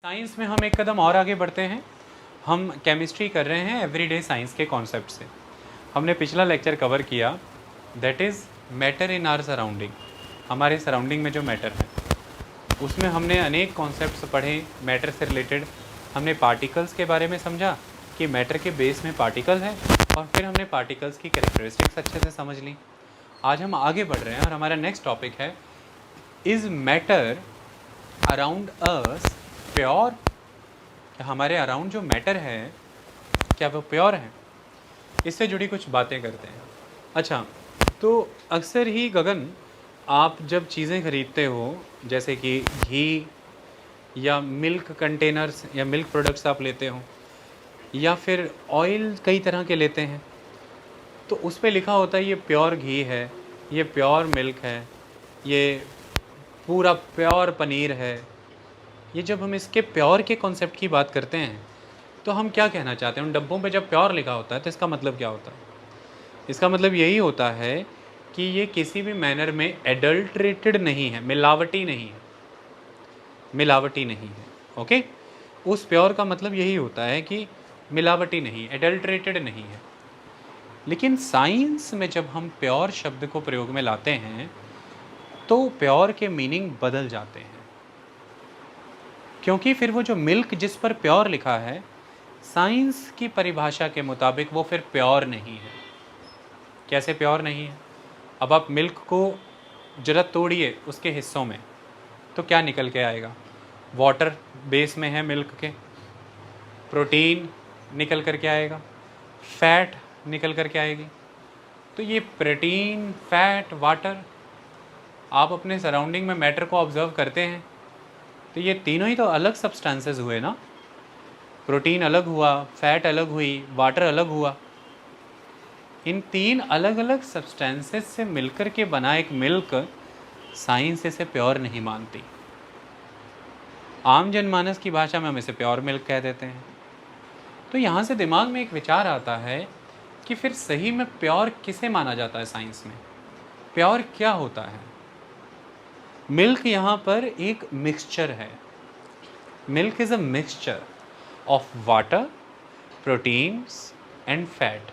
Science में हम एक कदम और आगे बढ़ते हैं। हम केमिस्ट्री कर रहे हैं एवरीडे साइंस के कॉन्सेप्ट से। हमने पिछला लेक्चर कवर किया, that is matter in our surrounding. हमारे सराउंडिंग में जो मैटर है उसमें हमने अनेक कॉन्सेप्ट्स पढ़े मैटर से रिलेटेड। हमने पार्टिकल्स के बारे में समझा कि मैटर के बेस में पार्टिकल है, और फिर हमने पार्टिकल्स की कैरेक्टरिस्टिक्स अच्छे से समझ ली। आज हम आगे बढ़ रहे हैं और हमारा नेक्स्ट टॉपिक है, is matter around us pure? क्या हमारे अराउंड जो मैटर है क्या वो प्योर है? इससे जुड़ी कुछ बातें करते हैं। अच्छा, तो अक्सर ही गगन, आप जब चीज़ें ख़रीदते हो जैसे कि घी या मिल्क कंटेनर्स या मिल्क प्रोडक्ट्स आप लेते हो, या फिर ऑयल कई तरह के लेते हैं, तो उस पे लिखा होता है ये प्योर घी है, ये प्योर मिल्क है, ये पूरा प्योर पनीर है। ये जब हम इसके प्योर के कॉन्सेप्ट की बात करते हैं तो हम क्या कहना चाहते हैं? उन डब्बों पे जब प्योर लिखा होता है तो इसका मतलब क्या होता है? इसका मतलब यही होता है कि ये किसी भी मैनर में एडल्ट्रेटेड नहीं है, मिलावटी नहीं है, मिलावटी नहीं है। ओके, उस प्योर का मतलब यही होता है कि मिलावटी नहीं, एडल्ट्रेटेड नहीं है। लेकिन साइंस में जब हम प्योर शब्द को प्रयोग में लाते हैं तो प्योर के मीनिंग बदल जाते हैं, क्योंकि फिर वो जो मिल्क जिस पर प्योर लिखा है, साइंस की परिभाषा के मुताबिक वो फिर प्योर नहीं है। कैसे प्योर नहीं है? अब आप मिल्क को जरा तोड़िए उसके हिस्सों में, तो क्या निकल के आएगा? वाटर बेस में है मिल्क के, प्रोटीन निकल कर के आएगा, फैट निकल कर के आएगी। तो ये प्रोटीन, फैट, वाटर, आप अपने सराउंडिंग में मैटर को ऑब्जर्व करते हैं तो ये तीनों ही तो अलग सब्सटेंसेस हुए ना। प्रोटीन अलग हुआ, फैट अलग हुई, वाटर अलग हुआ। इन तीन अलग अलग सब्सटेंसेस से मिलकर के बना एक मिल्क साइंस इसे प्योर नहीं मानती। आम जनमानस की भाषा में हम इसे प्योर मिल्क कह देते हैं। तो यहाँ से दिमाग में एक विचार आता है कि फिर सही में प्योर किसे माना जाता है साइंस में? प्योर क्या होता है? मिल्क यहाँ पर एक मिक्सचर है। Milk is a mixture of water, proteins and fat.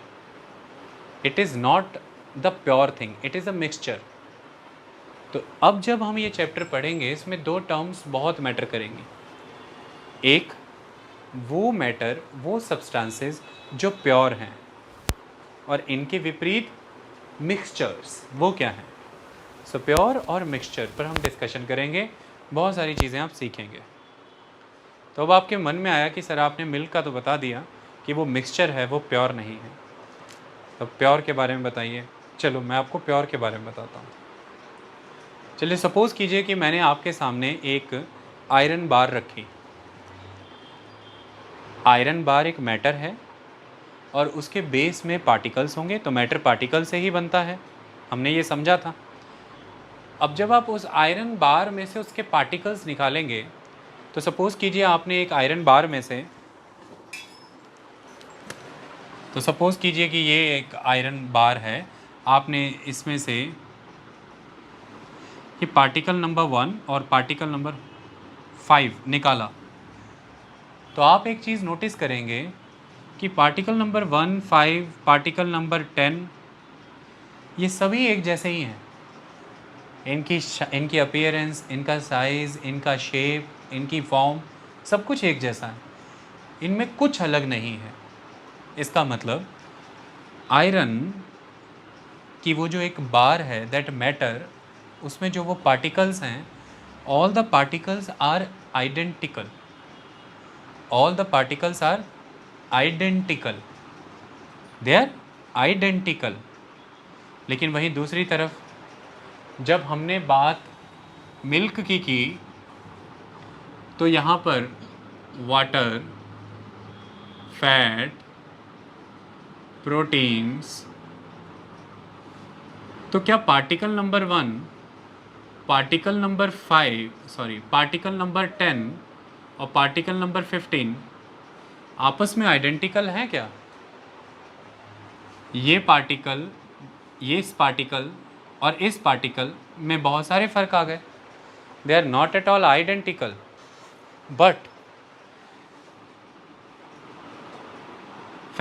It is not the pure thing, it is a mixture. तो अब जब हम ये चैप्टर पढ़ेंगे इसमें दो टर्म्स बहुत मैटर करेंगी। एक, वो मैटर, वो सब्सटेंसेस जो प्योर हैं, और इनके विपरीत मिक्सचर्स, वो क्या हैं? सो प्योर और मिक्सचर पर हम डिस्कशन करेंगे, बहुत सारी चीज़ें आप सीखेंगे। तो अब आपके मन में आया कि सर आपने मिल्क का तो बता दिया कि वो मिक्सचर है, वो प्योर नहीं है, तो प्योर के बारे में बताइए। चलो मैं आपको प्योर के बारे में बताता हूँ। चलिए सपोज़ कीजिए कि मैंने आपके सामने एक आयरन बार रखी। आयरन बार एक मैटर है और उसके बेस में पार्टिकल्स होंगे, तो मैटर पार्टिकल से ही बनता है, हमने ये समझा था। अब जब आप उस आयरन बार में से उसके पार्टिकल्स निकालेंगे, तो सपोज़ कीजिए आपने एक आयरन बार में से, तो सपोज़ कीजिए कि ये एक आयरन बार है, आपने इसमें से ये पार्टिकल नंबर 1 और पार्टिकल नंबर 5 निकाला, तो आप एक चीज़ नोटिस करेंगे कि पार्टिकल नंबर 1, 5, पार्टिकल नंबर 10, ये सभी एक जैसे ही हैं। इनकी अपीयरेंस, इनका साइज़, इनका शेप, इनकी फॉर्म, सब कुछ एक जैसा है, इनमें कुछ अलग नहीं है। इसका मतलब आयरन की वो जो एक बार है, दैट मैटर, उसमें जो वो पार्टिकल्स हैं, all the particles are identical, all the particles are identical, they are identical. लेकिन वहीं दूसरी तरफ जब हमने बात मिल्क की तो यहाँ पर वाटर, फैट, प्रोटीन्स, तो क्या particle number 1, particle number particle number 10 और पार्टिकल नंबर 15 आपस में आइडेंटिकल हैं क्या? ये पार्टिकल, ये इस पार्टिकल और इस पार्टिकल में बहुत सारे फ़र्क आ गए। They are not at all identical, but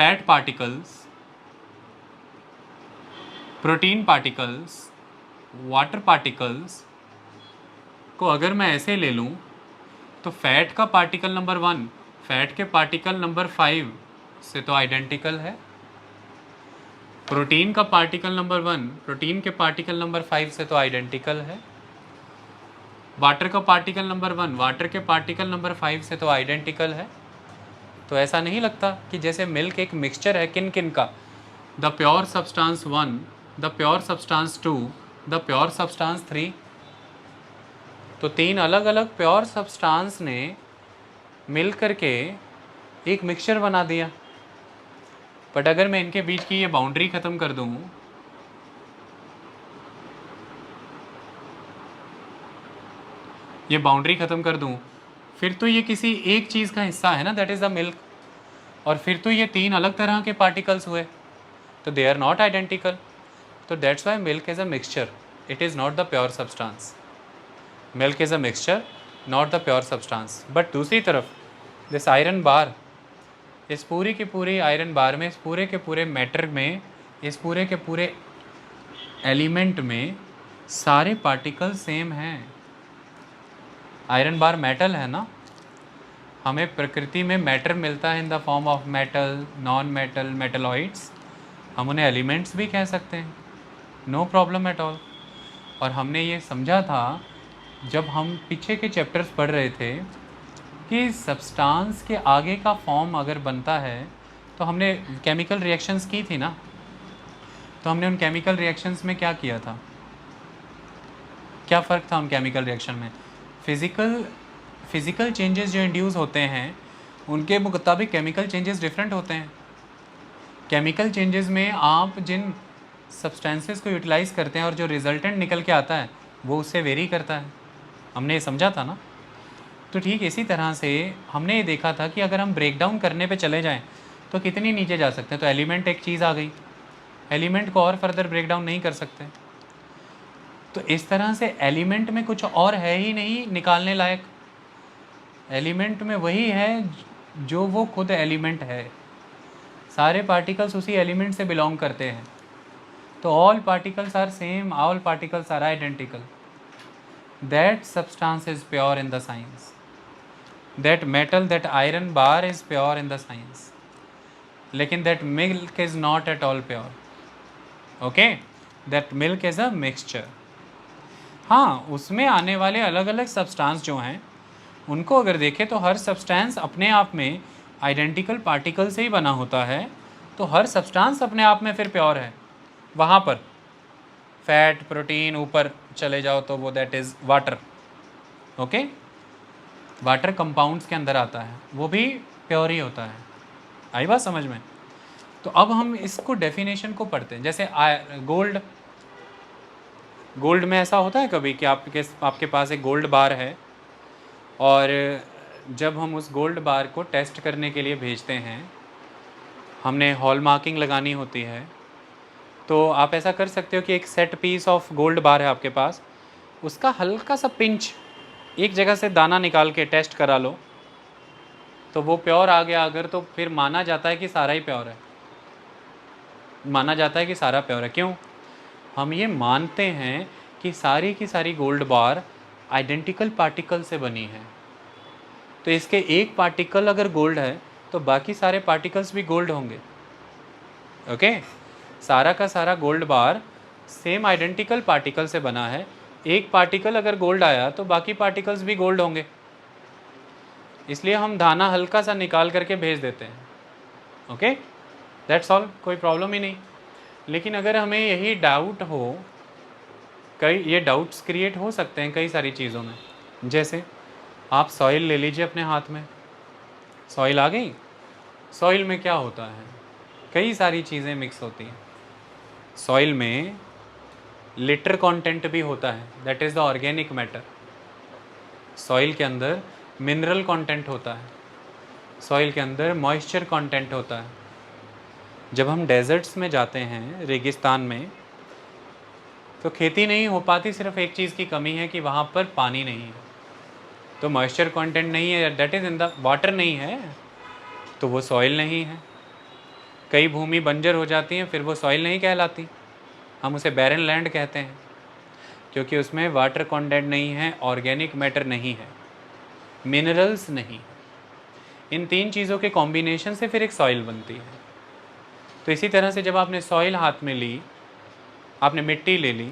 fat particles, protein particles, water particles को अगर मैं ऐसे ले लूँ तो फैट का पार्टिकल नंबर 1 फैट के पार्टिकल नंबर 5 से तो आइडेंटिकल है, प्रोटीन का पार्टिकल नंबर 1 प्रोटीन के पार्टिकल नंबर 5 से तो आइडेंटिकल है, वाटर का पार्टिकल नंबर 1 वाटर के पार्टिकल नंबर 5 से तो आइडेंटिकल है। तो ऐसा नहीं लगता कि जैसे मिल्क एक मिक्सचर है किन किन का, the pure substance 1, the pure substance 2, the pure substance 3। तो 3 अलग अलग प्योर सब्सटेंस ने मिल करके एक मिक्सचर बना दिया। बट अगर मैं इनके बीच की ये बाउंड्री ख़त्म कर दूँ, ये बाउंड्री ख़त्म कर दूँ, फिर तो ये किसी एक चीज़ का हिस्सा है ना, दैट इज़ द मिल्क। और फिर तो ये 3 अलग तरह के पार्टिकल्स हुए, तो दे आर नॉट आइडेंटिकल। तो that's why milk is a mixture, it is not the pure substance. Milk is a mixture, not the pure substance. But दूसरी तरफ दिस आयरन बार, इस पूरी की पूरी आयरन बार में, इस पूरे के पूरे मैटर में, इस पूरे के पूरे एलिमेंट में सारे पार्टिकल सेम हैं। आयरन बार मेटल है ना, हमें प्रकृति में मैटर मिलता है इन the form of metal, non metal, metalloids. हम उन्हें एलिमेंट्स भी कह सकते हैं, नो प्रॉब्लम एट ऑल। और हमने ये समझा था जब हम पीछे के चैप्टर्स पढ़ रहे थे कि सब्सटेंस के आगे का फॉर्म अगर बनता है, तो हमने केमिकल रिएक्शंस की थी ना, तो हमने उन केमिकल रिएक्शंस में क्या किया था, क्या फ़र्क था उन केमिकल रिएक्शन में। फिज़िकल चेंजेस जो इंड्यूस होते हैं उनके मुताबिक केमिकल चेंजेस डिफरेंट होते हैं। केमिकल चेंजेस में आप जिन सब्सटेंसेस को यूटिलाइज़ करते हैं और जो रिजल्टेंट निकल के आता है वो उससे वेरी करता है, हमने ये समझा था ना। तो ठीक इसी तरह से हमने ये देखा था कि अगर हम ब्रेक डाउन करने पे चले जाएं तो कितनी नीचे जा सकते हैं। तो एलिमेंट एक चीज़ आ गई, एलिमेंट को और फर्दर ब्रेक डाउन नहीं कर सकते। तो इस तरह से एलिमेंट में कुछ और है ही नहीं निकालने लायक, एलिमेंट में वही है जो वो खुद एलिमेंट है। सारे पार्टिकल्स उसी एलिमेंट से बिलोंग करते हैं। तो all particles are same, all particles are identical. That substance is pure in the science, that metal, that iron bar is pure in the science, लेकिन that milk is not at all pure. Okay, that milk is a mixture. हाँ, उसमें आने वाले अलग अलग substance जो हैं उनको अगर देखें तो हर सब्सटेंस अपने आप में आइडेंटिकल पार्टिकल से ही बना होता है। तो हर सब्सटेंस अपने आप में फिर प्योर है। वहाँ पर फैट, प्रोटीन, ऊपर चले जाओ तो वो that is water. Okay, water compounds के अंदर आता है, वो भी प्योर ही होता है। आई बात समझ में। तो अब हम इसको डेफिनेशन को पढ़ते हैं। जैसे गोल्ड में ऐसा होता है कभी कि आपके पास एक गोल्ड बार है और जब हम उस गोल्ड बार को टेस्ट करने के लिए भेजते हैं, हमने हॉल मार्किंग लगानी होती है। तो आप ऐसा कर सकते हो कि एक set piece of gold bar है आपके पास, उसका हल्का सा पिंच एक जगह से दाना निकाल के टेस्ट करा लो, तो वो प्योर आ गया अगर, तो फिर माना जाता है कि सारा ही प्योर है, माना जाता है कि सारा प्योर है। क्यों? हम ये मानते हैं कि सारी की सारी गोल्ड बार आइडेंटिकल पार्टिकल से बनी है। तो इसके एक पार्टिकल अगर गोल्ड है तो बाकी सारे पार्टिकल्स भी गोल्ड होंगे। ओके, सारा का सारा गोल्ड बार सेम आइडेंटिकल पार्टिकल से बना है। एक पार्टिकल अगर गोल्ड आया तो बाकी पार्टिकल्स भी गोल्ड होंगे, इसलिए हम दाना हल्का सा निकाल करके भेज देते हैं। ओके, दैट्स ऑल, कोई प्रॉब्लम ही नहीं। लेकिन अगर हमें यही डाउट हो, कई ये डाउट्स क्रिएट हो सकते हैं कई सारी चीज़ों में। जैसे आप सॉइल ले लीजिए अपने हाथ में, सॉइल आ गई। सॉइल में क्या होता है, कई सारी चीज़ें मिक्स होती हैं। सॉइल में लिटर कंटेंट भी होता है, that is the organic matter. Soil के अंदर मिनरल कंटेंट होता है, सॉइल के अंदर मॉइस्चर कंटेंट होता है। जब हम डेजर्ट्स में जाते हैं, रेगिस्तान में, तो खेती नहीं हो पाती, सिर्फ एक चीज़ की कमी है कि वहाँ पर पानी नहीं है। तो मॉइस्चर कंटेंट नहीं है, that is in the water नहीं है, तो वो सॉइल नहीं है। कई भूमि बंजर हो जाती हैं, फिर वो सॉइल नहीं कहलाती, हम उसे बैरन लैंड कहते हैं, क्योंकि उसमें वाटर कंटेंट नहीं है, ऑर्गेनिक मैटर नहीं है, मिनरल्स नहीं। इन तीन चीज़ों के कॉम्बिनेशन से फिर एक सॉइल बनती है। तो इसी तरह से जब आपने सॉइल हाथ में ली, आपने मिट्टी ले ली,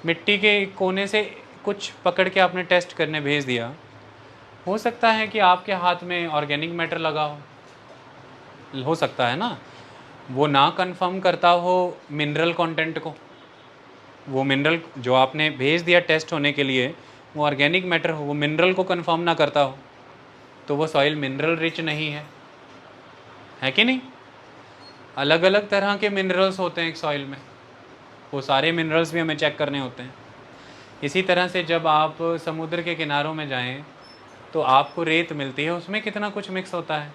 मिट्टी के कोने से कुछ पकड़ के आपने टेस्ट करने भेज दिया, हो सकता है कि आपके हाथ में ऑर्गेनिक मैटर लगा हो सकता है ना, वो ना कंफर्म करता हो मिनरल कंटेंट को, वो मिनरल जो आपने भेज दिया टेस्ट होने के लिए वो ऑर्गेनिक मैटर हो, वो मिनरल को कंफर्म ना करता हो, तो वो सॉइल मिनरल रिच नहीं है कि नहीं। अलग अलग तरह के मिनरल्स होते हैं एक सॉइल में, वो सारे मिनरल्स भी हमें चेक करने होते हैं। इसी तरह से जब आप समुद्र के किनारों में जाएं तो आपको रेत मिलती है, उसमें कितना कुछ मिक्स होता है,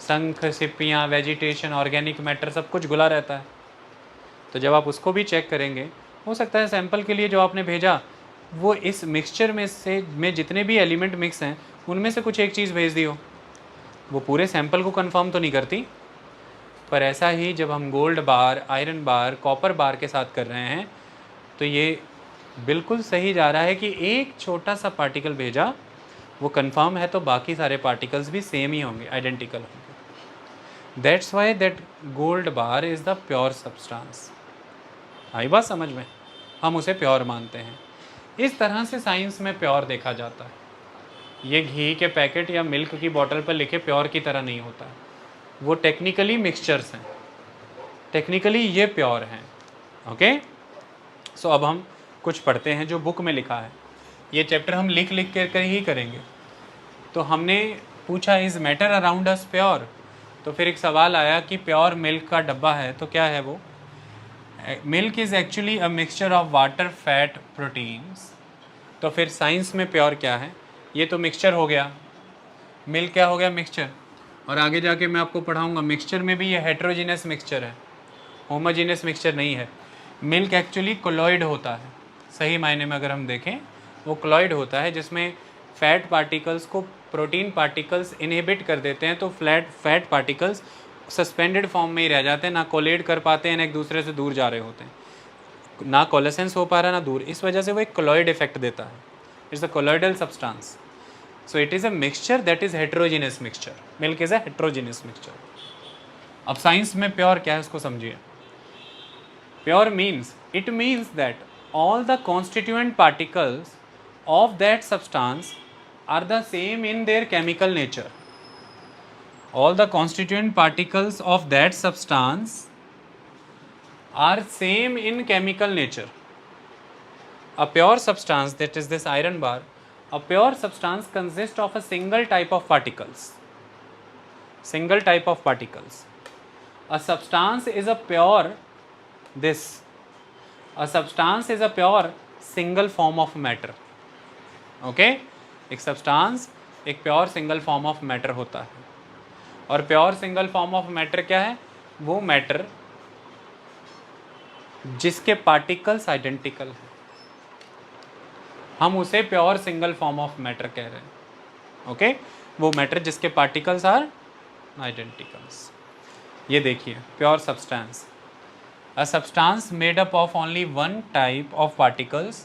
शंख, सिप्पियाँ, वेजिटेशन, ऑर्गेनिक मैटर, सब कुछ घुला रहता है। तो जब आप उसको भी चेक करेंगे, हो सकता है सैंपल के लिए जो आपने भेजा वो इस मिक्सचर में जितने भी एलिमेंट मिक्स हैं उनमें से कुछ एक चीज़ भेज दी हो, वो पूरे सैंपल को कंफर्म तो नहीं करती। पर ऐसा ही जब हम gold bar, iron bar, copper bar के साथ कर रहे हैं तो ये बिल्कुल सही जा रहा है कि एक छोटा सा पार्टिकल भेजा, वो कंफर्म है तो बाकी सारे पार्टिकल्स भी सेम ही होंगे, आइडेंटिकल होंगे। That's why that gold bar is the pure substance. आई बात समझ में, हम उसे प्योर मानते हैं। इस तरह से साइंस में प्योर देखा जाता है। ये घी के पैकेट या मिल्क की बोतल पर लिखे प्योर की तरह नहीं होता है, वो टेक्निकली मिक्सचर्स हैं, टेक्निकली ये प्योर हैं। ओके, सो अब हम कुछ पढ़ते हैं जो बुक में लिखा है। ये चैप्टर हम लिख कर ही करेंगे। तो हमने पूछा is matter around us pure, तो फिर एक सवाल आया कि प्योर मिल्क का डब्बा है तो क्या है वो। Milk is actually a mixture of water, fat, proteins. तो फिर साइंस में प्योर क्या है, ये तो मिक्सचर हो गया, मिल्क क्या हो गया, मिक्सचर। और आगे जाके मैं आपको पढ़ाऊँगा मिक्सचर में भी ये हेट्रोजीनियस मिक्सचर है, होमोजीनियस मिक्सचर नहीं है। मिल्क एक्चुअली कोलॉइड होता है, सही मायने में अगर हम देखें वो कोलॉइड होता है, जिसमें फैट पार्टिकल्स को प्रोटीन पार्टिकल्स इनहिबिट कर देते हैं, तो फैट पार्टिकल्स सस्पेंडेड फॉर्म में ही रह जाते हैं, ना कोलेड कर पाते हैं, ना एक दूसरे से दूर जा रहे होते हैं, ना कोलेसेंस हो पा रहा ना दूर। इस वजह से वो एक कोलॉइड इफेक्ट देता है, it's a colloidal substance. So it is a mixture that is heterogeneous mixture. Milk is a heterogeneous mixture. अब साइंस में प्योर क्या है उसको समझिए। Pure means, it means that all the constituent particles of that substance are the same in their chemical nature. All the constituent particles of that substance are same in chemical nature. A pure substance, that is this iron bar, a pure substance consists of a single type of particles. Single type of particles. A substance is a pure a substance is a pure single form of matter. Okay, एक substance एक pure single form of matter होता है। और pure single form of matter क्या है, वो matter जिसके particles identical हैं, हम उसे pure single form of matter कह रहे हैं। ओके, वो मैटर जिसके पार्टिकल्स आर आइडेंटिकल्स। ये देखिए pure substance, a substance made up of only one type of particles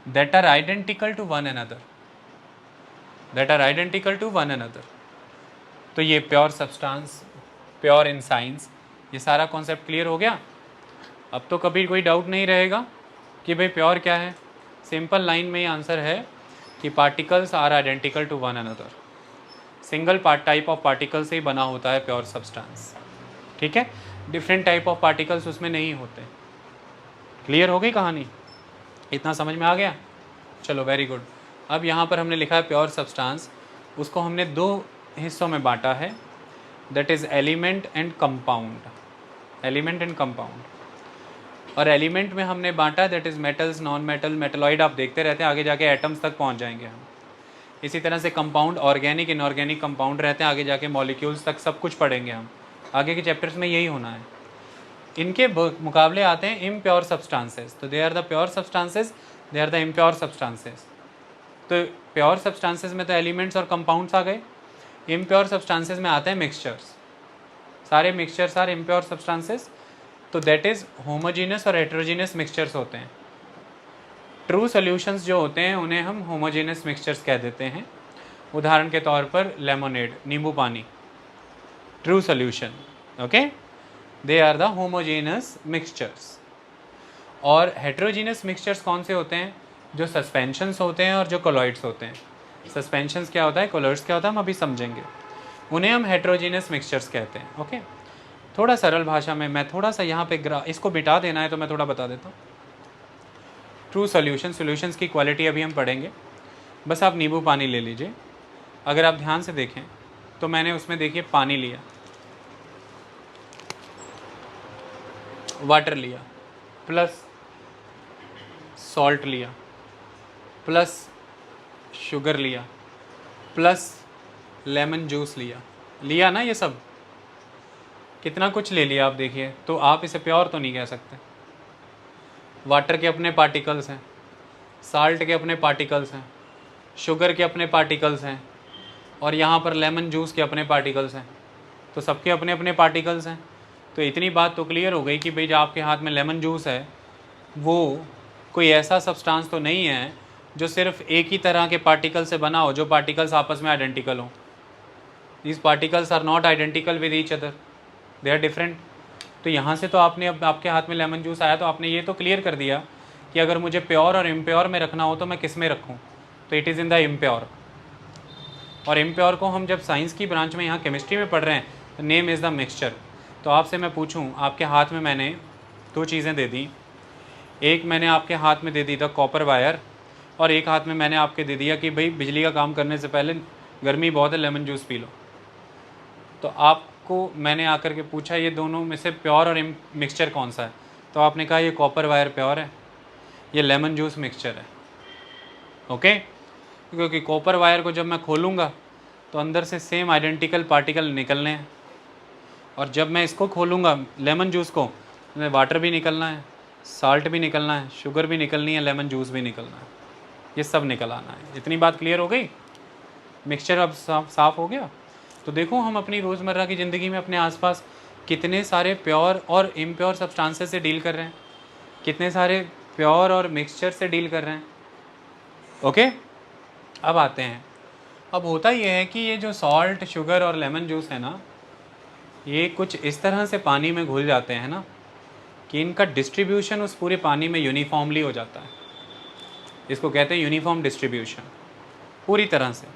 that are identical to one another, that are identical to one another। तो ये pure substance, pure in science, ये सारा concept clear हो गया। अब तो कभी कोई डाउट नहीं रहेगा कि भाई प्योर क्या है। सिंपल लाइन में ही आंसर है कि particles are identical to one another, single type of particle से ही बना होता है प्योर सब्सटेंस। ठीक है, डिफरेंट टाइप ऑफ पार्टिकल्स उसमें नहीं होते। क्लियर हो गई कहानी, इतना समझ में आ गया। चलो वेरी गुड। अब यहाँ पर हमने लिखा है प्योर सब्सटेंस, उसको हमने दो हिस्सों में बांटा है, that is element and compound. Element and compound. और एलिमेंट में हमने बांटा that is metals, non metal, metalloid, आप देखते रहते हैं, आगे जाके एटम्स तक पहुँच जाएंगे हम। इसी तरह से कंपाउंड, ऑर्गेनिक, इनऑर्गेनिक कंपाउंड रहते हैं, आगे जाके मॉलिक्यूल्स तक सब कुछ पढ़ेंगे हम, आगे के चैप्टर्स में यही होना है। इनके मुकाबले आते हैं इम्प्योर सब्सटेंसेस, तो they are the pure substances, they are the impure substances. तो प्योर सब्सटेंसेस में तो एलिमेंट्स और कंपाउंड्स आ गए, इम्प्योर सब्सटेंसेस में आते हैं मिक्सचर्स, सारे मिक्सचर्स आर इम्प्योर सब्सटेंसेस, तो दैट इज़ होमोजीनस और हेट्रोजीनस मिक्सचर्स होते हैं। ट्रू सॉल्यूशंस जो होते हैं उन्हें हम होमोजीनस मिक्सचर्स कह देते हैं। उदाहरण के तौर पर लेमोनेड, नींबू पानी, true solution, okay, they are the homogeneous mixtures. और हेट्रोजीनस मिक्सचर्स कौन से होते हैं? जो सस्पेंशंस होते हैं और जो कोलॉइड्स होते हैं। सस्पेंशंस क्या होता है, कोलॉइड्स क्या होता है, हम अभी समझेंगे। उन्हें हम हेट्रोजीनस मिक्सचर्स कहते हैं, ओके। थोड़ा सरल भाषा में मैं थोड़ा सा यहाँ पे इसको मिटा देना है तो मैं थोड़ा बता देता हूँ। ट्रू सॉल्यूशंस की क्वालिटी अभी हम पढ़ेंगे। बस आप नींबू पानी ले लीजिए। अगर आप ध्यान से देखें तो मैंने उसमें देखिए पानी लिया, वाटर लिया, प्लस सॉल्ट लिया, प्लस शुगर लिया, प्लस लेमन जूस लिया ना, ये सब कितना कुछ ले लिया आप देखिए। तो आप इसे प्योर तो नहीं कह सकते। वाटर के अपने पार्टिकल्स हैं, साल्ट के अपने पार्टिकल्स हैं, शुगर के अपने पार्टिकल्स हैं, और यहाँ पर लेमन जूस के अपने पार्टिकल्स हैं। तो सबके अपने अपने पार्टिकल्स हैं। तो इतनी बात तो क्लियर हो गई कि भाई जो आपके हाथ में लेमन जूस है वो कोई ऐसा सब्सटेंस तो नहीं है जो सिर्फ एक ही तरह के पार्टिकल से बना हो, जो पार्टिकल्स आपस में आइडेंटिकल हों। These particles are not identical with each other, they are different. तो यहाँ से तो आपने, अब आपके हाथ में लेमन जूस आया तो आपने ये तो क्लियर कर दिया कि अगर मुझे प्योर और इम्प्योर में रखना हो तो मैं किस में रखूँ, तो it is in the impure. और इम्प्योर को हम जब साइंस की ब्रांच में यहाँ केमिस्ट्री में पढ़ रहे हैं तो नेम इज़ द मिक्सचर। तो आपसे मैं पूछूं, आपके हाथ में मैंने दो चीज़ें दे दी। एक मैंने आपके हाथ में दे दी था कॉपर वायर, और एक हाथ में मैंने आपके दे दिया कि भाई बिजली का काम करने से पहले गर्मी बहुत है, लेमन जूस पी लो। तो आपको मैंने आकर के पूछा ये दोनों में से प्योर और मिक्सचर कौन सा है, तो आपने कहा ये कॉपर वायर प्योर है, ये लेमन जूस मिक्सचर है, ओके। क्योंकि कॉपर वायर को जब मैं खोलूँगा तो अंदर से सेम आइडेंटिकल पार्टिकल निकलने हैं, और जब मैं इसको खोलूँगा लेमन जूस को, तो वाटर भी निकलना है, साल्ट भी निकलना है, शुगर भी निकलनी है, लेमन जूस भी निकलना है, ये सब निकल आना है। इतनी बात क्लियर हो गई? मिक्सचर अब साफ हो गया। तो देखो हम अपनी रोज़मर्रा की ज़िंदगी में अपने आसपास कितने सारे प्योर और इम्प्योर सब्सटेंसेस से डील कर रहे हैं, कितने सारे प्योर और मिक्सचर से डील कर रहे हैं, ओके। अब आते हैं, अब होता ये है कि ये जो सॉल्ट, शुगर और लेमन जूस है ना, ये कुछ इस तरह से पानी में घुल जाते हैं ना कि इनका डिस्ट्रीब्यूशन उस पूरे पानी में यूनिफॉर्मली हो जाता है। इसको कहते हैं यूनिफॉर्म डिस्ट्रीब्यूशन, पूरी तरह से।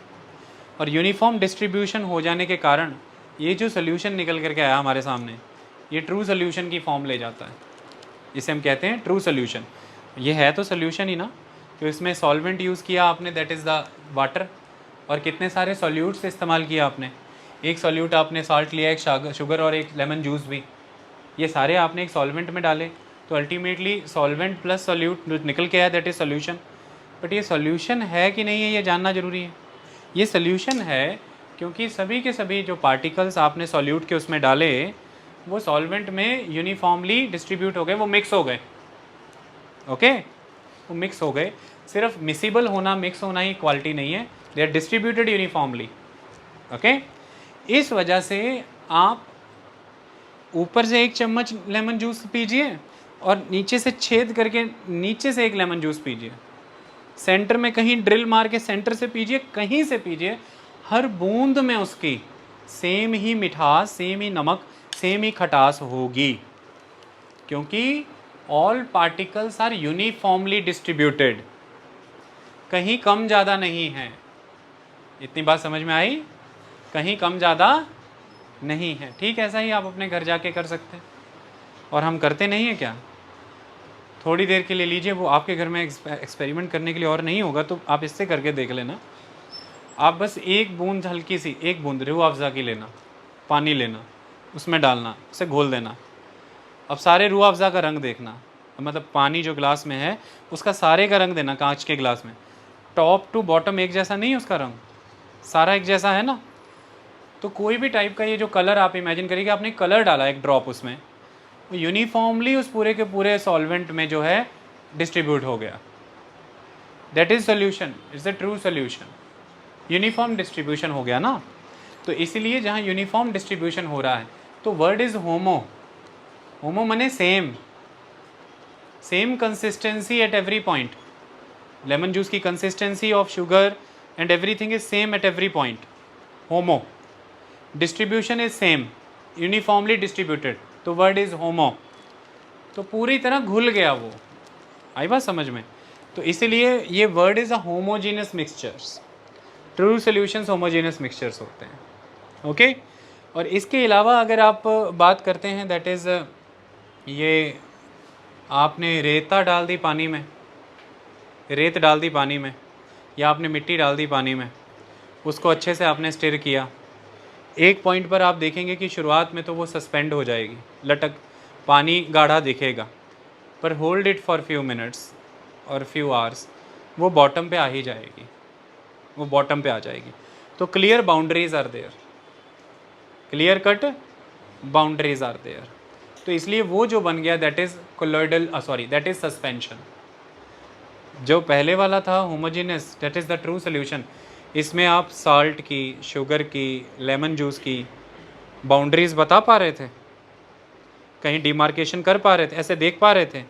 और यूनिफॉर्म डिस्ट्रीब्यूशन हो जाने के कारण ये जो सोल्यूशन निकल करके आया हमारे सामने, ये ट्रू सोल्यूशन की फॉर्म ले जाता है। इसे हम कहते हैं ट्रू सोल्यूशन। ये है तो सोल्यूशन ही ना, तो इसमें सॉल्वेंट यूज़ किया आपने, दैट इज़ द वाटर, और कितने सारे सॉल्यूट्स इस्तेमाल किया आपने। एक सॉल्यूट आपने सॉल्ट लिया, एक शुगर और एक लेमन जूस भी, ये सारे आपने एक सॉल्वेंट में डाले, तो अल्टीमेटली सॉल्वेंट प्लस सॉल्यूट निकल के आया, दैट इज़ सोल्यूशन। बट ये सोल्यूशन है कि नहीं है ये जानना ज़रूरी है। ये सोल्यूशन है क्योंकि सभी के सभी जो पार्टिकल्स आपने सॉल्यूट के उसमें डाले वो सॉल्वेंट में यूनिफॉर्मली डिस्ट्रीब्यूट हो गए, वो मिक्स हो गए, ओके, वो मिक्स हो गए। सिर्फ मिसिबल होना, मिक्स होना ही क्वालिटी नहीं है, they are distributed uniformly, okay. इस वजह से आप ऊपर से एक चम्मच लेमन जूस पीजिए और नीचे से छेद करके नीचे से एक लेमन जूस पीजिए, सेंटर में कहीं ड्रिल मार के सेंटर से पीजिए, कहीं से पीजिए, हर बूंद में उसकी सेम ही मिठास, सेम ही नमक, सेम ही खटास होगी, क्योंकि all particles are uniformly distributed, कहीं कम ज़्यादा नहीं है। इतनी बात समझ में आई? कहीं कम ज़्यादा नहीं है। ठीक ऐसा ही आप अपने घर जाके कर सकते हैं, और हम करते नहीं हैं क्या? थोड़ी देर के लिए लीजिए, वो आपके घर में एक्सपेरिमेंट करने के लिए और नहीं होगा तो आप इससे करके देख लेना। आप बस एक बूंद, हल्की सी एक बूंद रूह अफ़ज़ा की लेना, पानी लेना, उसमें डालना, उसे घोल देना। अब सारे रूह अफ़ज़ा का रंग देखना, मतलब पानी जो ग्लास में है उसका सारे का रंग देना, कांच के ग्लास में टॉप टू बॉटम एक जैसा नहीं है उसका रंग, सारा एक जैसा है ना। तो कोई भी टाइप का ये जो कलर आप इमेजिन करिए, आपने कलर डाला एक ड्रॉप उसमें, वो यूनिफॉर्मली उस पूरे के पूरे सॉल्वेंट में जो है डिस्ट्रीब्यूट हो गया, that is solution, it's a true solution. Uniform distribution हो गया ना। तो इसीलिए जहाँ यूनिफॉर्म डिस्ट्रीब्यूशन हो रहा है तो वर्ड इज होमो। होमो मने same, same consistency at every point. Lemon juice की consistency of sugar and everything is same at every point, homo. Distribution is same, uniformly distributed, तो वर्ड इज होमो। तो पूरी तरह घुल गया वो, आई बात समझ में। तो इसीलिए ये word is a homogeneous mixtures. True solutions homogeneous mixtures होते हैं, ओके। और इसके अलावा अगर आप बात करते हैं, दैट इज़ ये आपने रेता डाल दी पानी में, रेत डाल दी पानी में, या आपने मिट्टी डाल दी पानी में, उसको अच्छे से आपने स्टिर किया। एक पॉइंट पर आप देखेंगे कि शुरुआत में तो वो सस्पेंड हो जाएगी, लटक, पानी गाढ़ा दिखेगा, पर hold it for few minutes और फ्यू आवर्स, वो बॉटम पे आ ही जाएगी, वो बॉटम पे आ जाएगी। तो clear boundaries are there, clear cut boundaries are there. तो इसलिए वो जो बन गया that is colloidal, that is suspension. जो पहले वाला था homogeneous, that is the true solution. इसमें आप साल्ट की, शुगर की, लेमन जूस की बाउंड्रीज बता पा रहे थे, कहीं डिमार्केशन कर पा रहे थे, ऐसे देख पा रहे थे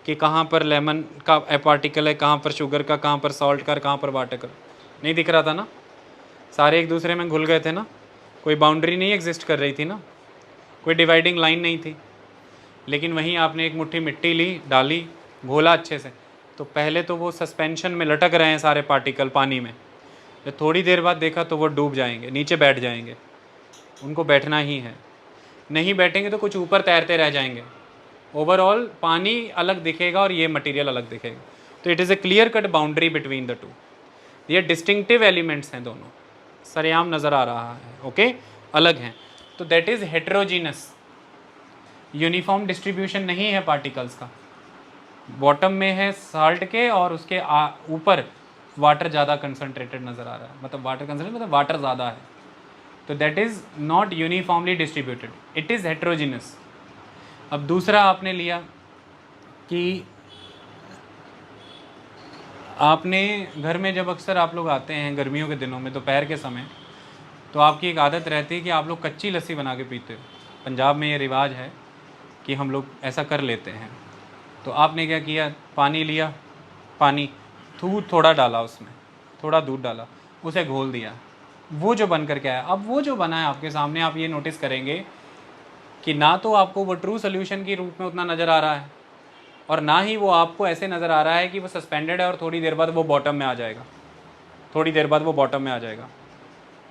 कि कहाँ पर लेमन का पार्टिकल है, कहाँ पर शुगर का, कहाँ पर सॉल्ट का, कहाँ पर वाटर का। नहीं दिख रहा था ना, सारे एक दूसरे में घुल गए थे ना, कोई बाउंड्री नहीं एग्जिस्ट कर रही थी ना, कोई डिवाइडिंग लाइन नहीं थी। लेकिन वहीं आपने एक मुट्ठी मिट्टी ली, डाली, घोला अच्छे से, तो पहले तो वो सस्पेंशन में लटक रहे हैं सारे पार्टिकल पानी में, जब थोड़ी देर बाद देखा तो वो डूब जाएंगे, नीचे बैठ जाएंगे, उनको बैठना ही है, नहीं बैठेंगे तो कुछ ऊपर तैरते रह जाएंगे। ओवरऑल पानी अलग दिखेगा और ये मटेरियल अलग दिखेगा। तो it is a clear cut boundary between the two, ये डिस्टिंक्टिव एलिमेंट्स हैं, दोनों सरेआम नज़र आ रहा है, ओके, अलग हैं। तो that is heterogeneous, uniform distribution नहीं है पार्टिकल्स का। बॉटम में है साल्ट के और उसके ऊपर वाटर ज़्यादा कंसनट्रेटेड नज़र आ रहा है, मतलब वाटर कंसनट्रेटेड मतलब वाटर ज़्यादा है, तो that is not uniformly distributed, it is heterogeneous. अब दूसरा आपने लिया कि आपने घर में जब अक्सर आप लोग आते हैं गर्मियों के दिनों में दोपहर के समय, तो आपकी एक आदत रहती है कि आप लोग कच्ची लस्सी बना के पीते हो। पंजाब में ये रिवाज है कि हम लोग ऐसा कर लेते हैं। तो आपने क्या किया, पानी लिया, पानी दूध थोड़ा डाला, उसमें थोड़ा दूध डाला, उसे घोल दिया, वो जो बन कर के आया। अब वो जो बना है आपके सामने, आप ये नोटिस करेंगे कि ना तो आपको वो ट्रू सोल्यूशन के रूप में उतना नज़र आ रहा है, और ना ही वो आपको ऐसे नज़र आ रहा है कि वो सस्पेंडेड है और थोड़ी देर बाद वो बॉटम में आ जाएगा, थोड़ी देर बाद वो बॉटम में आ जाएगा।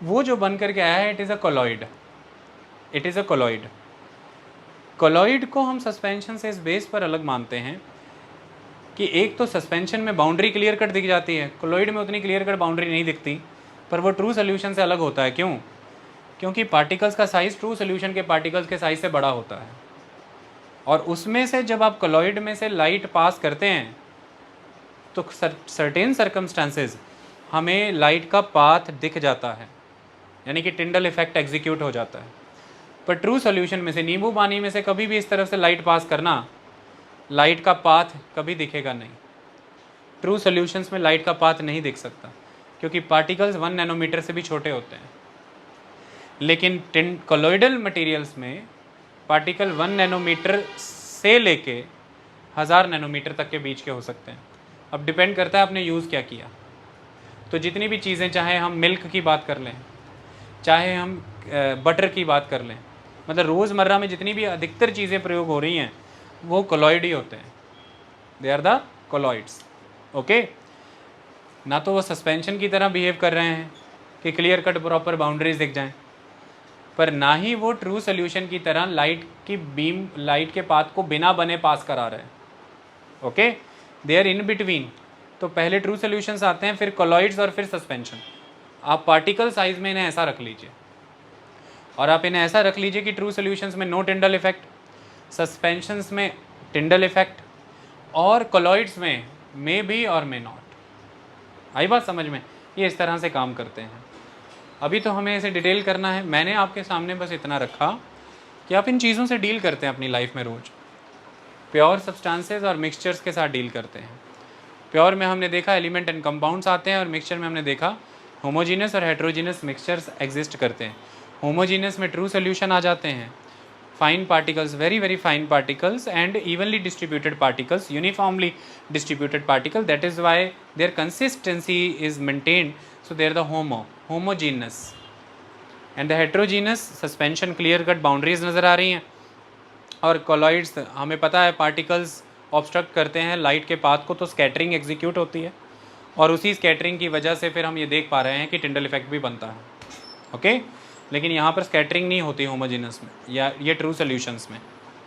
वो जो बन कर के आया है, it is a colloid, it is a colloid. Colloid को हम सस्पेंशन से इस बेस पर अलग मानते हैं कि एक तो सस्पेंशन में बाउंड्री क्लियर कट दिख जाती है, कोलॉइड में उतनी क्लियर कट बाउंड्री नहीं दिखती, पर वो ट्रू सोल्यूशन से अलग होता है। क्यों? क्योंकि पार्टिकल्स का साइज़ ट्रू सोल्यूशन के पार्टिकल्स के साइज़ से बड़ा होता है, और उसमें से जब आप कोलॉइड में से लाइट पास करते हैं तो सर्टेन सर्कमस्टांसेस हमें लाइट का पाथ दिख जाता है, यानी कि टिंडल इफेक्ट एग्जीक्यूट हो जाता है। पर ट्रू सोल्यूशन में से, नींबू पानी में से कभी भी इस तरफ से लाइट पास करना, लाइट का पाथ कभी दिखेगा नहीं। ट्रू सोल्यूशंस में लाइट का पाथ नहीं दिख सकता, क्योंकि पार्टिकल्स 1 नैनोमीटर से भी छोटे होते हैं। लेकिन कोलॉइडल मटेरियल्स में पार्टिकल 1 नैनोमीटर से लेके 1000 नैनोमीटर तक के बीच के हो सकते हैं। अब डिपेंड करता है आपने यूज़ क्या किया। तो जितनी भी चीज़ें, चाहे हम मिल्क की बात कर लें, चाहे हम बटर की बात कर लें, मतलब रोज़मर्रा में जितनी भी अधिकतर चीज़ें प्रयोग हो रही हैं वो कोलॉइड ही होते हैं, they are the colloids, okay. ना तो वो सस्पेंशन की तरह बिहेव कर रहे हैं कि क्लियर कट प्रॉपर बाउंड्रीज दिख जाएं, पर ना ही वो ट्रू सोल्यूशन की तरह लाइट की बीम, लाइट के पाथ को बिना बने पास करा रहे हैं, okay. They are in between. तो पहले ट्रू सोल्यूशंस आते हैं, फिर कोलॉइड्स और फिर सस्पेंशन। आप पार्टिकल साइज में इन्हें ऐसा रख लीजिए, और आप इन्हें ऐसा रख लीजिए कि ट्रू सोल्यूशंस में नो टिंडल इफेक्ट, सस्पेंशंस में टिंडल इफेक्ट, और कोलॉइड्स में मे बी और मे नॉट। आई बात समझ में? ये इस तरह से काम करते हैं। अभी तो हमें इसे डिटेल करना है, मैंने आपके सामने बस इतना रखा कि आप इन चीज़ों से डील करते हैं अपनी लाइफ में रोज़। प्योर सब्सटेंसेस और मिक्सचर्स के साथ डील करते हैं। प्योर में हमने देखा एलिमेंट एंड कंपाउंड्स आते हैं, और मिक्सचर में हमने देखा होमोजीनियस और हेट्रोजीनियस मिक्सचर्स एग्जिस्ट करते हैं। होमोजीनियस में ट्रू सोल्यूशन आ जाते हैं, fine particles, very very fine particles and evenly distributed particles, uniformly distributed particle. That is why their consistency is maintained, so they are the homogeneous. And the heterogeneous suspension clear cut boundaries नज़र आ रही हैं. और colloids हमें पता है particles obstruct करते हैं light के पाथ को, तो स्कैटरिंग एग्जीक्यूट होती है और उसी स्कैटरिंग की वजह से फिर हम ये देख पा रहे हैं कि टिंडल इफेक्ट भी बनता है. ओके लेकिन यहाँ पर स्कैटरिंग नहीं होती होमोजेनस में या ये ट्रू सॉल्यूशंस में.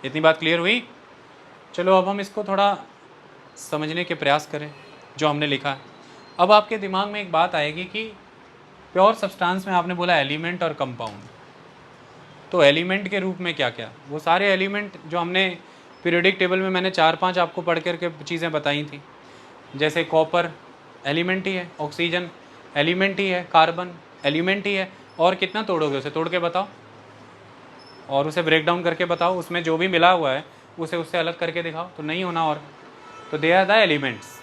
इतनी बात क्लियर हुई. चलो अब हम इसको थोड़ा समझने के प्रयास करें जो हमने लिखा है. अब आपके दिमाग में एक बात आएगी कि प्योर सब्सटेंस में आपने बोला एलिमेंट और कंपाउंड, तो एलिमेंट के रूप में क्या क्या, वो सारे एलिमेंट जो हमने पीरियोडिक टेबल में मैंने 4-5 आपको पढ़ करके चीज़ें बताई थी, जैसे कॉपर एलिमेंट ही है, ऑक्सीजन एलिमेंट ही है, कार्बन एलिमेंट ही है, और कितना तोड़ोगे उसे, तोड़ के बताओ और उसे ब्रेक डाउन करके बताओ, उसमें जो भी मिला हुआ है उसे उससे अलग करके दिखाओ, तो नहीं होना. और तो दे आर द एलिमेंट्स.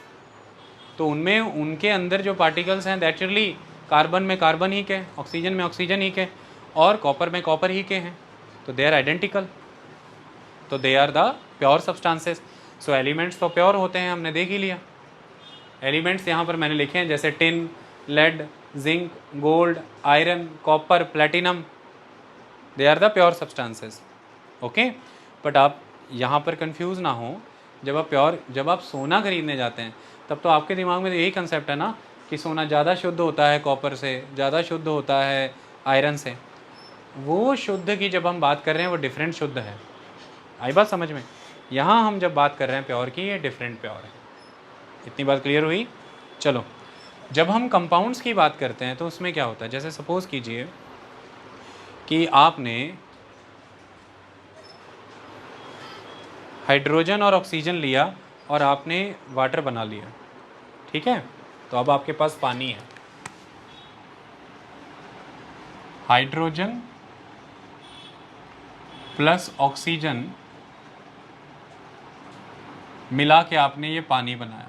तो उनमें उनके अंदर जो पार्टिकल्स हैं नेचुरली कार्बन में कार्बन ही के, ऑक्सीजन में ऑक्सीजन ही के, और कॉपर में कॉपर ही के हैं, तो दे आर आइडेंटिकल, तो they are the pure substances. So elements तो प्योर होते हैं, हमने देख ही लिया. एलिमेंट्स यहाँ पर मैंने लिखे हैं जैसे tin, lead, zinc, gold, iron, copper, platinum, they are the pure substances. Okay but आप यहाँ पर कंफ्यूज ना हो. जब आप सोना खरीदने जाते हैं तब तो आपके दिमाग में तो यही कंसेप्ट है ना कि सोना ज़्यादा शुद्ध होता है कॉपर से, ज़्यादा शुद्ध होता है आयरन से. वो शुद्ध की जब हम बात कर रहे हैं वो डिफरेंट शुद्ध है. आई बात समझ में. यहाँ हम जब बात कर रहे हैं प्योर की, ये डिफरेंट प्योर है. इतनी बात क्लियर हुई. चलो जब हम कंपाउंड्स की बात करते हैं तो उसमें क्या होता है, जैसे सपोज कीजिए कि आपने हाइड्रोजन और ऑक्सीजन लिया और आपने वाटर बना लिया, ठीक है, तो अब आपके पास पानी है. हाइड्रोजन प्लस ऑक्सीजन मिला के आपने ये पानी बनाया.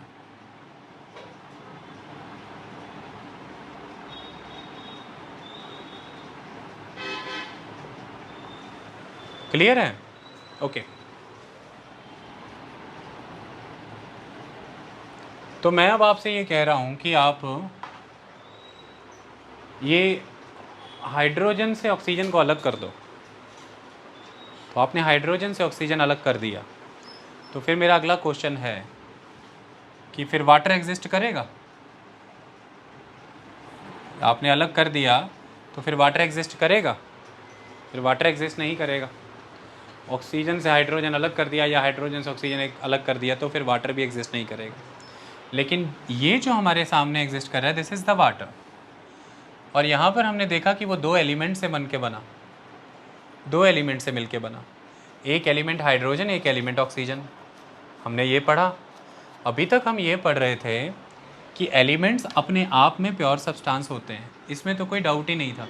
क्लियर है. ओके तो मैं अब आपसे ये कह रहा हूं कि आप ये हाइड्रोजन से ऑक्सीजन को अलग कर दो. तो आपने हाइड्रोजन से ऑक्सीजन अलग कर दिया, तो फिर मेरा अगला क्वेश्चन है कि फिर वाटर एग्जिस्ट करेगा. आपने अलग कर दिया तो फिर वाटर एग्जिस्ट करेगा, फिर वाटर एग्जिस्ट नहीं करेगा. ऑक्सीजन से हाइड्रोजन अलग कर दिया या हाइड्रोजन से ऑक्सीजन अलग कर दिया तो फिर वाटर भी एग्जिस्ट नहीं करेगा. लेकिन ये जो हमारे सामने एग्जिस्ट कर रहा है दिस इज़ द वाटर. और यहाँ पर हमने देखा कि वो दो एलिमेंट से बन के बना, दो एलिमेंट से मिलके बना. एक एलिमेंट हाइड्रोजन, एक एलिमेंट ऑक्सीजन. हमने ये पढ़ा. अभी तक हम ये पढ़ रहे थे कि एलिमेंट्स अपने आप में प्योर सब्सटेंस होते हैं, इसमें तो कोई डाउट ही नहीं था.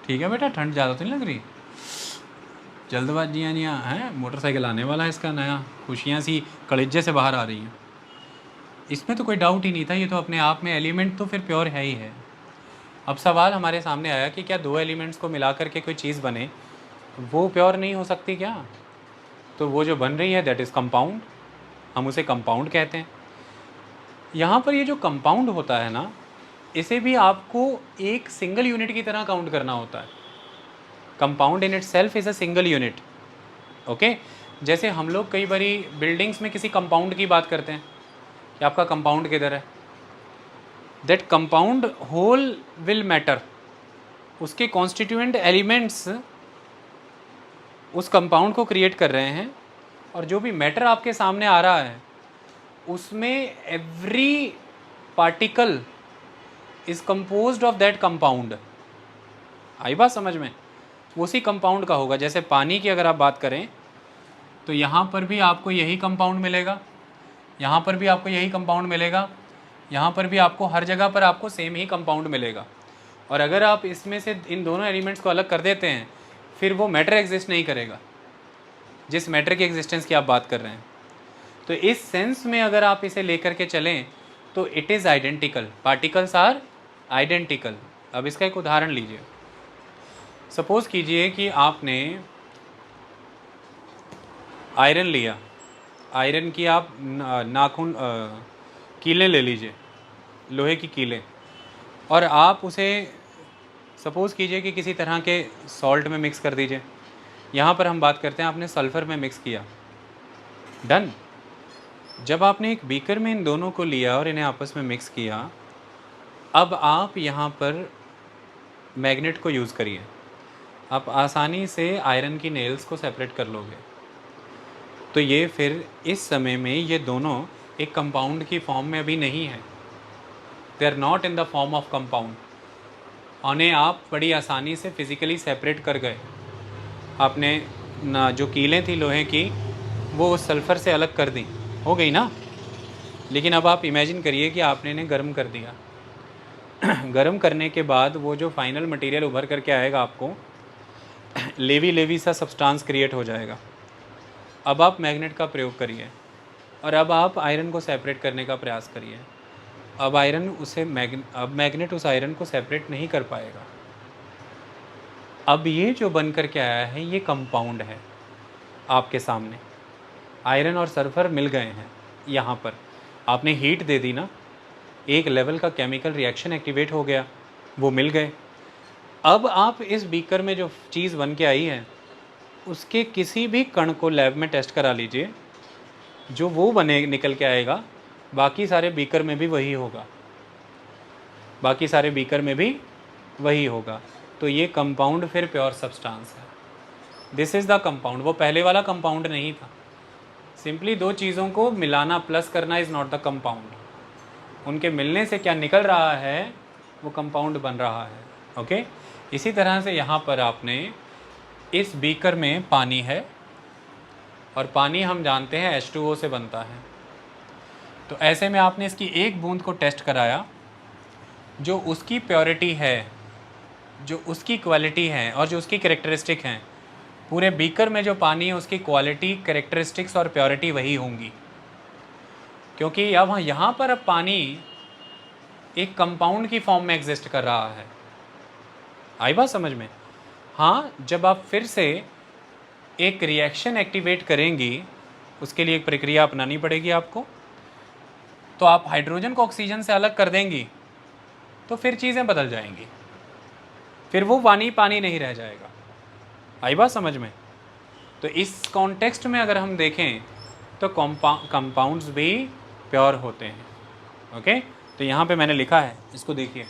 ठीक है बेटा, ठंड ज़्यादा तो नहीं लग रही? जल्दबाजियाँ नहीं हैं, मोटरसाइकिल आने वाला है इसका नया, खुशियाँ सी कलेजे से बाहर आ रही हैं. इसमें तो कोई डाउट ही नहीं था, ये तो अपने आप में एलिमेंट तो फिर प्योर है ही है. अब सवाल हमारे सामने आया कि क्या दो एलिमेंट्स को मिला करके कोई चीज़ बने, वो प्योर नहीं हो सकती क्या? तो वो जो बन रही है दैट इज़ कंपाउंड, हम उसे कंपाउंड कहते हैं. यहाँ पर ये जो कंपाउंड होता है ना, इसे भी आपको एक सिंगल यूनिट की तरह काउंट करना होता है. Compound in it self is a single unit. Okay जैसे हम लोग कई बारी बिल्डिंग्स में किसी कंपाउंड की बात करते हैं कि आपका कंपाउंड किधर है, that compound whole will matter. उसके कॉन्स्टिट्यूएंट एलिमेंट्स उस कंपाउंड को क्रिएट कर रहे हैं, और जो भी मैटर आपके सामने आ रहा है उसमें every particle is composed of that compound. आई बात समझ में? उसी कंपाउंड का होगा. जैसे पानी की अगर आप बात करें तो यहाँ पर भी आपको यही कंपाउंड मिलेगा, यहाँ पर भी आपको यही कंपाउंड मिलेगा, यहाँ पर भी आपको, हर जगह पर आपको सेम ही कंपाउंड मिलेगा. और अगर आप इसमें से इन दोनों एलिमेंट्स को अलग कर देते हैं फिर वो मैटर एग्जिस्ट नहीं करेगा जिस मैटर की एग्जिस्टेंस की आप बात कर रहे हैं. तो इस सेंस में अगर आप इसे लेकर के चलें तो it is identical, particles are identical. अब इसका एक उदाहरण लीजिए. सपोज़ कीजिए कि आपने आयरन लिया, आयरन की आप नाखून कीलें ले लीजिए, लोहे की कीलें, और आप उसे सपोज़ कीजिए कि किसी तरह के सॉल्ट में मिक्स कर दीजिए। यहाँ पर हम बात करते हैं आपने सल्फ़र में मिक्स किया, डन। जब आपने एक बीकर में इन दोनों को लिया और इन्हें आपस में मिक्स किया, अब आप यहाँ पर मैग्नेट को यूज़ करिए। आप आसानी से आयरन की नेल्स को सेपरेट कर लोगे। तो ये फिर इस समय में ये दोनों एक कंपाउंड की फॉर्म में अभी नहीं है, they are not in the form of compound. उन्हें आप बड़ी आसानी से फिज़िकली सेपरेट कर गए। आपने ना जो कीलें थी लोहे की वो उस सल्फ़र से अलग कर दी, हो गई ना। लेकिन अब आप इमेजिन करिए कि आपने इन्हें गर्म कर दिया। गर्म करने के बाद वो जो फाइनल मटेरियल उभर करके आएगा, आपको लेवी लेवी सा सब्सटेंस क्रिएट हो जाएगा। अब आप मैग्नेट का प्रयोग करिए और अब आप आयरन को सेपरेट करने का प्रयास करिए। अब मैग्नेट उस आयरन को सेपरेट नहीं कर पाएगा। अब ये जो बन कर के आया है ये कंपाउंड है आपके सामने। आयरन और सल्फर मिल गए हैं, यहाँ पर आपने हीट दे दी ना, एक लेवल का केमिकल रिएक्शन एक्टिवेट हो गया, वो मिल गए। अब आप इस बीकर में जो चीज़ बन के आई है उसके किसी भी कण को लैब में टेस्ट करा लीजिए, जो वो बने निकल के आएगा बाकी सारे बीकर में भी वही होगा, बाकी सारे बीकर में भी वही होगा। तो ये कंपाउंड फिर प्योर सब्सटेंस है। This is the compound. वो पहले वाला कंपाउंड नहीं था। सिंपली दो चीज़ों को मिलाना, प्लस करना इज़ नॉट द कंपाउंड। उनके मिलने से क्या निकल रहा है वो कंपाउंड बन रहा है। ओके। इसी तरह से यहाँ पर आपने इस बीकर में पानी है और पानी हम जानते हैं H2O से बनता है। तो ऐसे में आपने इसकी एक बूंद को टेस्ट कराया, जो उसकी प्योरिटी है, जो उसकी क्वालिटी है और जो उसकी कैरेक्टरिस्टिक हैं, पूरे बीकर में जो पानी है उसकी क्वालिटी, कैरेक्टरिस्टिक्स और प्योरिटी वही होंगी। क्योंकि अब यहाँ पर अब पानी एक कंपाउंड की फॉर्म में एग्जिस्ट कर रहा है। आई बात समझ में? हाँ, जब आप फिर से एक रिएक्शन एक्टिवेट करेंगी, उसके लिए एक प्रक्रिया अपनानी पड़ेगी आपको। तो आप हाइड्रोजन को ऑक्सीजन से अलग कर देंगी तो फिर चीज़ें बदल जाएंगी, फिर वो पानी पानी नहीं रह जाएगा। आई बात समझ में? तो इस कॉन्टेक्स्ट में अगर हम देखें तो कंपाउंड्स भी प्योर होते हैं। ओके। तो यहाँ पे मैंने लिखा है, इसको देखिए,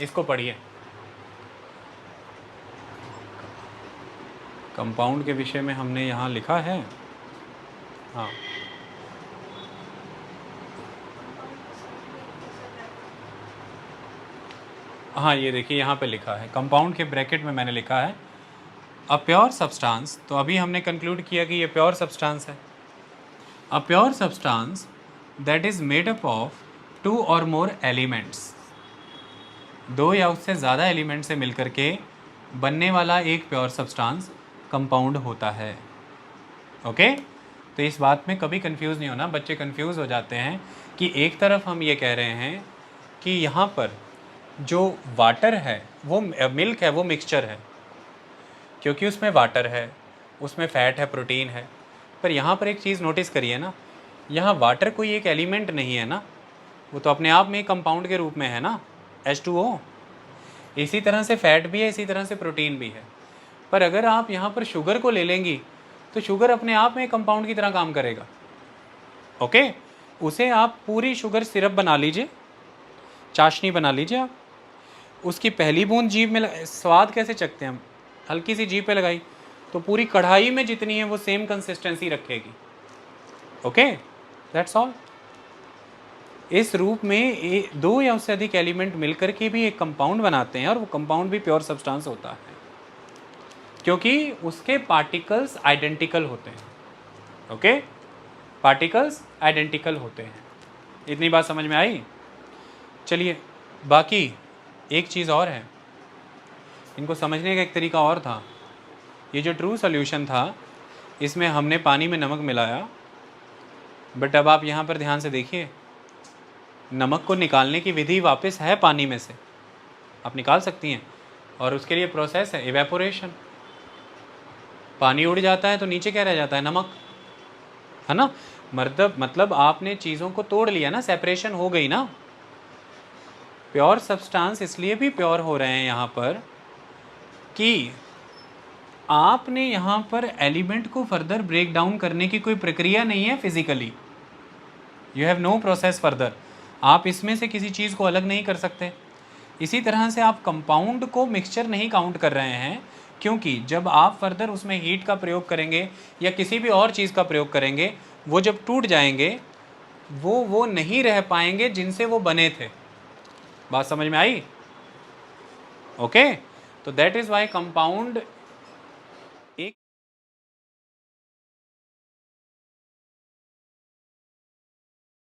इसको पढ़िए। कंपाउंड के विषय में हमने यहाँ लिखा है। हाँ, हाँ, ये देखिए यहाँ पे लिखा है, कंपाउंड के ब्रैकेट में मैंने लिखा है अ प्योर सब्सटेंस। तो अभी हमने कंक्लूड किया कि ये प्योर सब्सटेंस है। A pure substance that is made up of 2 और मोर एलिमेंट्स। 2 या उससे ज़्यादा एलिमेंट से मिलकर के बनने वाला एक प्योर सब्सटेंस कंपाउंड होता है। ओके। तो इस बात में कभी कंफ्यूज नहीं होना। बच्चे कंफ्यूज हो जाते हैं कि एक तरफ हम ये कह रहे हैं कि यहाँ पर जो वाटर है वो मिल्क है, वो मिक्सचर है, क्योंकि उसमें वाटर है, उसमें फ़ैट है, प्रोटीन है। पर यहाँ पर एक चीज़ नोटिस करिए ना, यहाँ वाटर कोई एक एलिमेंट नहीं है ना, वो तो अपने आप में एक कंपाउंड के रूप में है ना, H2O। इसी तरह से फ़ैट भी है, इसी तरह से प्रोटीन भी है। पर अगर आप यहाँ पर शुगर को ले लेंगी तो शुगर अपने आप में एक कंपाउंड की तरह काम करेगा। ओके। उसे आप पूरी शुगर सिरप बना लीजिए, चाशनी बना लीजिए आप। उसकी पहली बूंद जीभ में स्वाद कैसे चखते हैं हम, हल्की सी जीभ पे लगाई तो पूरी कढ़ाई में जितनी है वो सेम कंसिस्टेंसी रखेगी। Okay, that's all. इस रूप में 2 या उससे अधिक एलिमेंट मिलकर के भी एक कंपाउंड बनाते हैं और वो कंपाउंड भी प्योर सब्सटेंस होता है, क्योंकि उसके पार्टिकल्स आइडेंटिकल होते हैं। ओके, पार्टिकल्स आइडेंटिकल होते हैं। इतनी बात समझ में आई? चलिए, बाकी एक चीज़ और है, इनको समझने का एक तरीका और था। ये जो ट्रू सॉल्यूशन था इसमें हमने पानी में नमक मिलाया, बट अब आप यहाँ पर ध्यान से देखिए, नमक को निकालने की विधि वापस है पानी में से, आप निकाल सकती हैं, और उसके लिए प्रोसेस है इवेपोरेशन। पानी उड़ जाता है तो नीचे क्या रह जाता है? नमक। है ना। मतलब आपने चीज़ों को तोड़ लिया ना, सेपरेशन हो गई ना। प्योर सब्सटेंस इसलिए भी प्योर हो रहे हैं यहाँ पर कि आपने यहाँ पर एलिमेंट को फर्दर ब्रेक डाउन करने की कोई प्रक्रिया नहीं है physically, you have no process further, आप इसमें से किसी चीज़ को अलग नहीं कर सकते। इसी तरह से आप कंपाउंड को मिक्सचर नहीं काउंट कर रहे हैं, क्योंकि जब आप फर्दर उसमें हीट का प्रयोग करेंगे या किसी भी और चीज़ का प्रयोग करेंगे, वो जब टूट जाएंगे वो नहीं रह पाएंगे जिनसे वो बने थे। बात समझ में आई? ओके, तो दैट इज़ वाई कंपाउंड